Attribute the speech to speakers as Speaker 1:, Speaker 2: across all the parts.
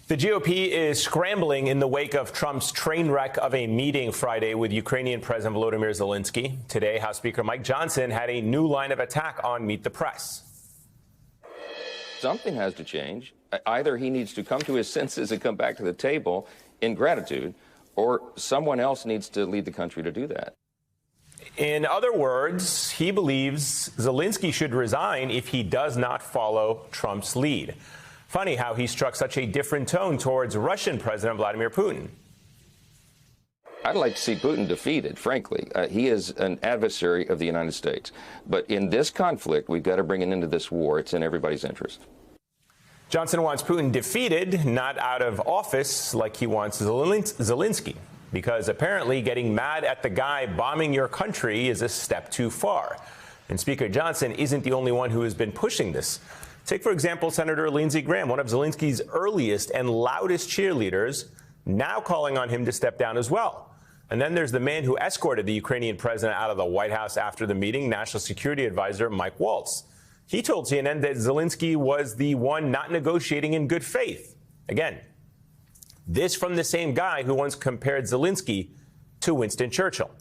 Speaker 1: The GOP is scrambling in the wake of Trump's train wreck of a meeting Friday with Ukrainian President Volodymyr Zelenskyy. Today, House Speaker Mike Johnson had a new line of attack on Meet the Press.
Speaker 2: Something has to change. Either he needs to come to his senses and come back to the table in gratitude, or someone else needs to lead the country to do that.
Speaker 1: In other words, he believes Zelenskyy should resign if he does not follow Trump's lead. Funny how he struck such a different tone towards Russian President Vladimir Putin.
Speaker 2: I'd like to see Putin defeated, frankly. He is an adversary of the United States. But in this conflict, we've got to bring an end to this war. It's in everybody's interest.
Speaker 1: Johnson wants Putin defeated, not out of office like he wants Zelenskyy, because apparently getting mad at the guy bombing your country is a step too far. And Speaker Johnson isn't the only one who has been pushing this. Take, for example, Senator Lindsey, one of Zelenskyy's earliest and loudest cheerleaders, now calling on him to step down as well. And then there's the man who escorted the Ukrainian president out of the White House after the meeting, National Security Advisor Mike Waltz. He told CNN that Zelenskyy was the one not negotiating in good faith. Again, this from the same guy who once compared Zelenskyy to Winston Churchill.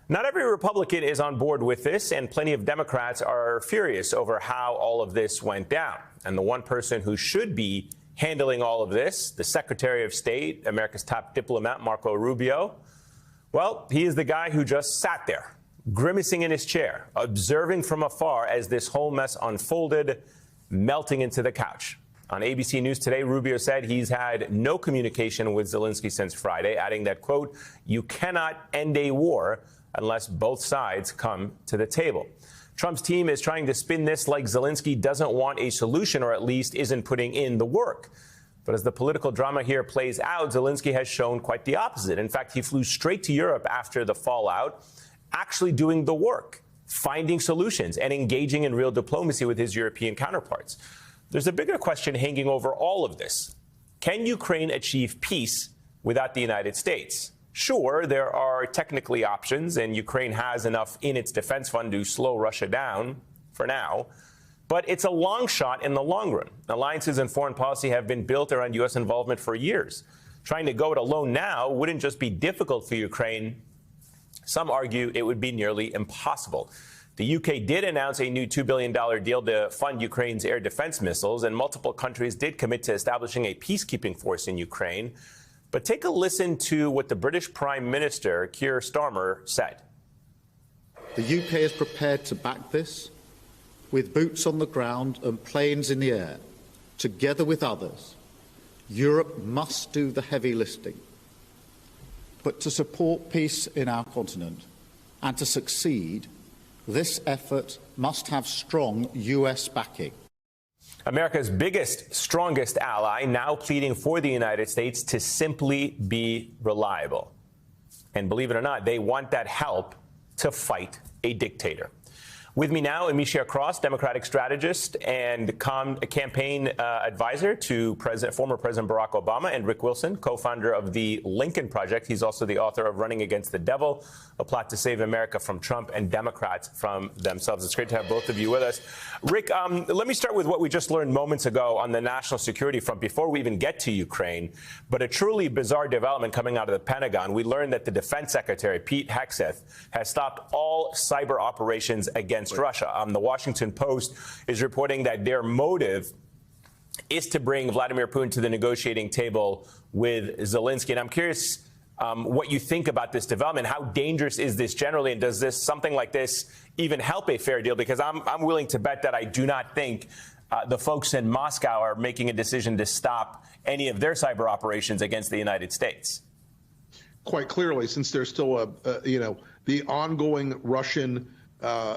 Speaker 1: Not every Republican is on board with this, and plenty of Democrats are furious over how all of this went down. And the one person who should be handling all of this, the Secretary of State, America's top diplomat, Marco Rubio, well, he is the guy who just sat there, grimacing in his chair, observing from afar as this whole mess unfolded, melting into the couch. On ABC News today, Rubio said he's had no communication with Zelenskyy since Friday, adding that, quote, "You cannot end a war unless both sides come to the table." Trump's team is trying to spin this like Zelenskyy doesn't want a solution, or at least isn't putting in the work. But as the political drama here plays out, Zelenskyy has shown quite the opposite. In fact, he flew straight to Europe after the fallout, actually doing the work, finding solutions, and engaging in real diplomacy with his European counterparts. There's a bigger question hanging over all of this. Can Ukraine achieve peace without the United States? Sure, there are technically options, and Ukraine has enough in its defense fund to slow Russia down for now. But it's a long shot in the long run. Alliances and foreign policy have been built around U.S. involvement for years. Trying to go it alone now wouldn't just be difficult for Ukraine. Some argue it would be nearly impossible. The UK did announce a new $2 billion deal to fund Ukraine's air defense missiles, and multiple countries did commit to establishing a peacekeeping force in Ukraine. But take a listen to what the British Prime Minister, Keir Starmer, said.
Speaker 3: The UK is prepared to back this with boots on the ground and planes in the air. Together with others, Europe must do the heavy lifting. But to support peace in our continent and to succeed, this effort must have strong US backing.
Speaker 1: America's biggest, strongest ally now pleading for the United States to simply be reliable. And believe it or not, they want that help to fight a dictator. With me now, Ameshia Cross, Democratic strategist and campaign advisor to former President Barack Obama, and Rick Wilson, co-founder of the Lincoln Project. He's also the author of Running Against the Devil, a plot to save America from Trump and Democrats from themselves. It's great to have both of you with us. Rick, let me start with what we just learned moments ago on the national security front before we even get to Ukraine. But a truly bizarre development coming out of the Pentagon. We learned that the Defense Secretary, Pete Hegseth, has stopped all cyber operations against Russia. The Washington Post is reporting that their motive is to bring Vladimir Putin to the negotiating table with Zelenskyy. And I'm curious what you think about this development. How dangerous is this generally? And does something like this even help a fair deal? Because I'm willing to bet that I do not think the folks in Moscow are making a decision to stop any of their cyber operations against the United States.
Speaker 4: Quite clearly, since there's still the ongoing Russian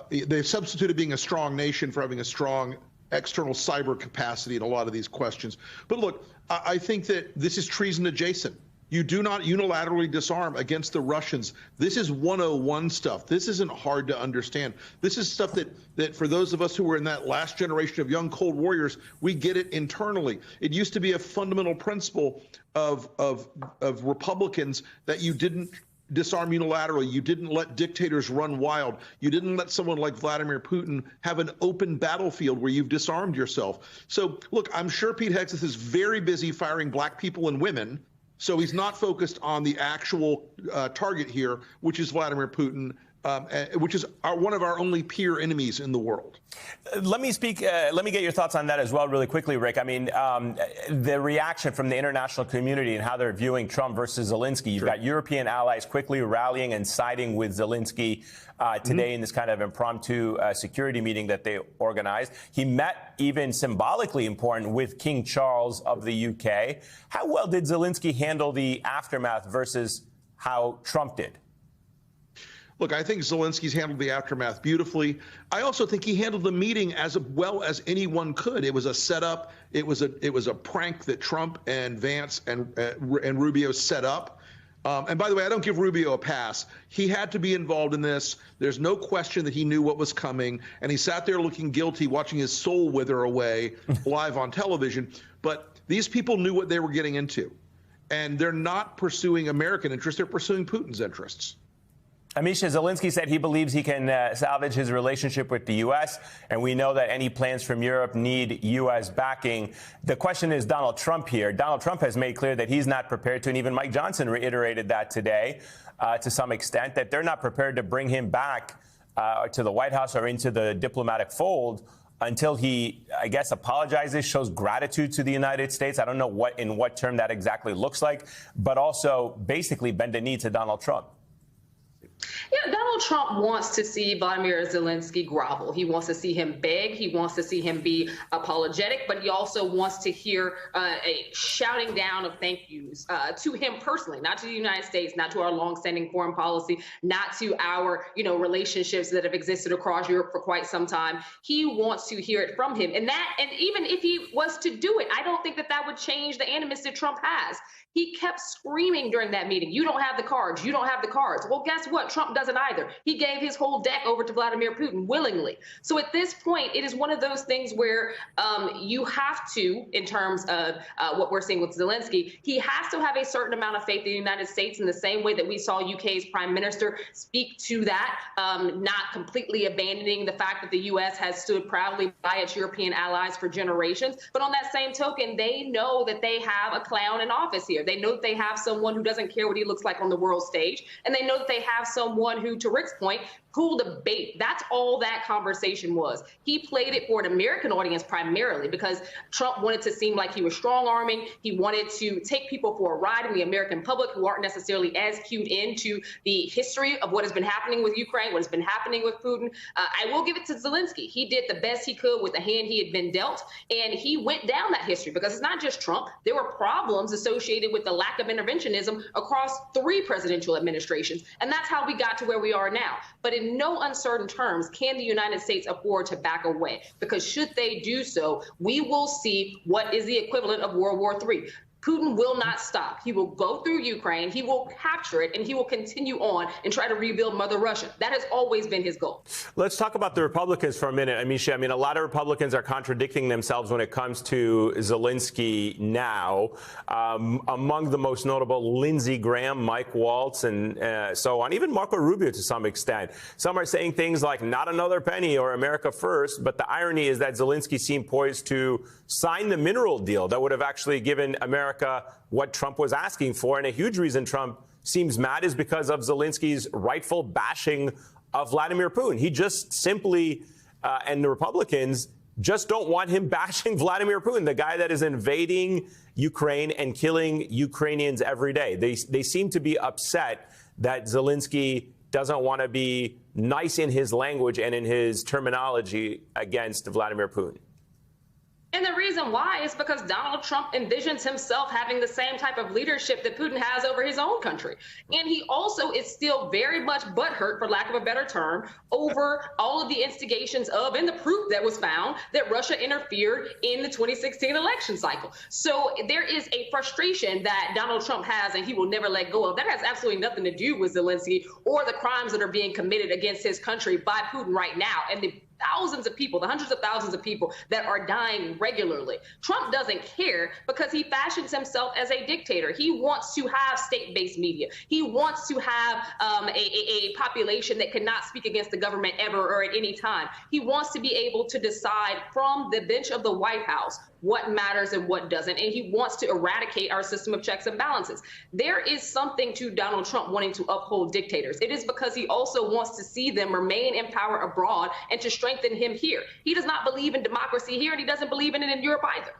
Speaker 4: they've substituted being a strong nation for having a strong external cyber capacity in a lot of these questions. But look, I think that this is treason adjacent. You do not unilaterally disarm against the Russians. This is 101 stuff. This isn't hard to understand. This is stuff that for those of us who were in that last generation of young Cold Warriors, we get it internally. It used to be a fundamental principle of Republicans that you didn't disarm unilaterally. You didn't let dictators run wild. You didn't let someone like Vladimir Putin have an open battlefield where you've disarmed yourself. So, look, I'm sure Pete Hegseth is very busy firing black people and women, so he's not focused on the actual target here, which is Vladimir Putin, which is one of our only peer enemies in the world.
Speaker 1: Let me get your thoughts on that as well really quickly, Rick. I mean, the reaction from the international community and how they're viewing Trump versus Zelenskyy. You've got European allies quickly rallying and siding with Zelenskyy today in this kind of impromptu security meeting that they organized. He met, even symbolically important, with King Charles of the UK. How well did Zelenskyy handle the aftermath versus how Trump did?
Speaker 4: Look, I think Zelensky's handled the aftermath beautifully. I also think he handled the meeting as well as anyone could. It was a setup. It was a prank that Trump and Vance and Rubio set up. And by the way, I don't give Rubio a pass. He had to be involved in this. There's no question that he knew what was coming, and he sat there looking guilty, watching his soul wither away live on television. But these people knew what they were getting into, and they're not pursuing American interests. They're pursuing Putin's interests.
Speaker 1: Ameshia, Zelenskyy said he believes he can salvage his relationship with the U.S., and we know that any plans from Europe need U.S. backing. The question is Donald Trump here. Donald Trump has made clear that he's not prepared to, and even Mike Johnson reiterated that today to some extent, that they're not prepared to bring him back to the White House or into the diplomatic fold until he, I guess, apologizes, shows gratitude to the United States. I don't know in what term that exactly looks like, but also basically bend a knee to Donald Trump.
Speaker 5: Yeah, Donald Trump wants to see Volodymyr Zelenskyy grovel. He wants to see him beg. He wants to see him be apologetic, but he also wants to hear a shouting down of thank yous to him personally, not to the United States, not to our longstanding foreign policy, not to our, relationships that have existed across Europe for quite some time. He wants to hear it from him. And even if he was to do it, I don't think that would change the animus that Trump has. He kept screaming during that meeting, you don't have the cards, you don't have the cards. Well, guess what? Trump doesn't either. He gave his whole deck over to Vladimir Putin willingly. So at this point, it is one of those things where you have to, in terms of what we're seeing with Zelenskyy, he has to have a certain amount of faith in the United States in the same way that we saw UK's prime minister speak to that, not completely abandoning the fact that the U.S. has stood proudly by its European allies for generations. But on that same token, they know that they have a clown in office here. They know that they have someone who doesn't care what he looks like on the world stage. And they know that they have someone who, to Rick's point, pulled a bait. That's all that conversation was. He played it for an American audience primarily because Trump wanted to seem like he was strong-arming. He wanted to take people for a ride in the American public who aren't necessarily as cued into the history of what has been happening with Ukraine, what has been happening with Putin. I will give it to Zelenskyy. He did the best he could with the hand he had been dealt, and he went down that history because it's not just Trump. There were problems associated with the lack of interventionism across 3 presidential administrations, and that's how we got to where we are now. But in no uncertain terms can the United States afford to back away, because should they do so, we will see what is the equivalent of World War III. Putin will not stop. He will go through Ukraine, he will capture it, and he will continue on and try to rebuild Mother Russia. That has always been his goal.
Speaker 1: Let's talk about the Republicans for a minute, Ameshia. I mean, a lot of Republicans are contradicting themselves when it comes to Zelenskyy now. Among the most notable, Lindsey Graham, Mike Waltz, and so on, even Marco Rubio to some extent. Some are saying things like not another penny or America first, but the irony is that Zelenskyy seemed poised to sign the mineral deal that would have actually given America what Trump was asking for. And a huge reason Trump seems mad is because of Zelensky's rightful bashing of Vladimir Putin. He just simply, and the Republicans just don't want him bashing Vladimir Putin, the guy that is invading Ukraine and killing Ukrainians every day. They seem to be upset that Zelenskyy doesn't want to be nice in his language and in his terminology against Vladimir Putin.
Speaker 5: And the reason why is because Donald Trump envisions himself having the same type of leadership that Putin has over his own country. And he also is still very much butthurt, for lack of a better term, over all of the instigations of and the proof that was found that Russia interfered in the 2016 election cycle. So there is a frustration that Donald Trump has and he will never let go of. That has absolutely nothing to do with Zelenskyy or the crimes that are being committed against his country by Putin right now. And the thousands of people, the hundreds of thousands of people that are dying regularly. Trump doesn't care because he fashions himself as a dictator. He wants to have state-based media. He wants to have a population that cannot speak against the government ever or at any time. He wants to be able to decide from the bench of the White House what matters and what doesn't, and he wants to eradicate our system of checks and balances. There is something to Donald Trump wanting to uphold dictators. It is because he also wants to see them remain in power abroad and to strengthen him here. He does not believe in democracy here, and he doesn't believe in it in Europe either.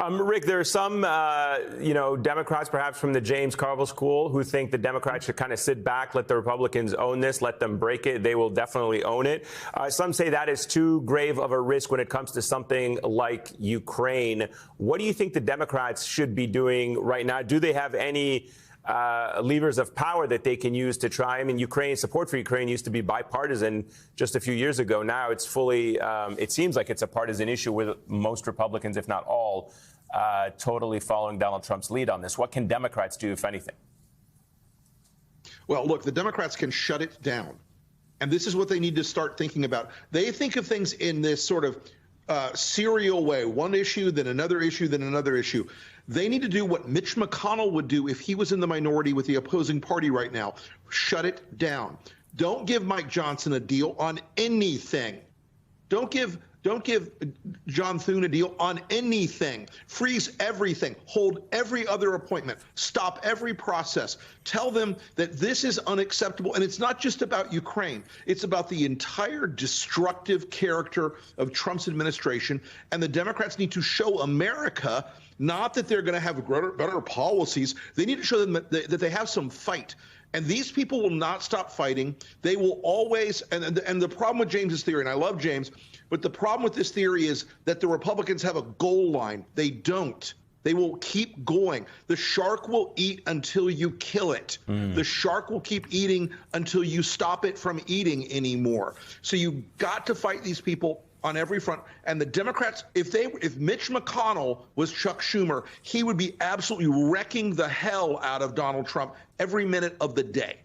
Speaker 1: Rick, there are some, Democrats, perhaps from the James Carville school, who think the Democrats should kind of sit back, let the Republicans own this, let them break it. They will definitely own it. Some say that is too grave of a risk when it comes to something like Ukraine. What do you think the Democrats should be doing right now? Do they have any levers of power that they can use to try? I mean, support for Ukraine used to be bipartisan just a few years ago. Now it's fully, it seems like it's a partisan issue with most Republicans, if not all, totally following Donald Trump's lead on this. What can Democrats do, if anything?
Speaker 4: Well, look, the Democrats can shut it down. And this is what they need to start thinking about. They think of things in this sort of serial way, one issue, then another issue, then another issue. They need to do what Mitch McConnell would do if he was in the minority with the opposing party right now. Shut it down. Don't give Mike Johnson a deal on anything. Don't give John Thune a deal on anything. Freeze everything. Hold every other appointment. Stop every process. Tell them that this is unacceptable. And it's not just about Ukraine. It's about the entire destructive character of Trump's administration. And the Democrats need to show America not that they're going to have better policies. They need to show them that they have some fight. And these people will not stop fighting. They will always, and the problem with James's theory, and I love James, but the problem with this theory is that the Republicans have a goal line. They don't. They will keep going. The shark will eat until you kill it. The shark will keep eating until you stop it from eating anymore. So you got to fight these people on every front. And the Democrats, if Mitch McConnell was Chuck Schumer, he would be absolutely wrecking the hell out of Donald Trump every minute of the day.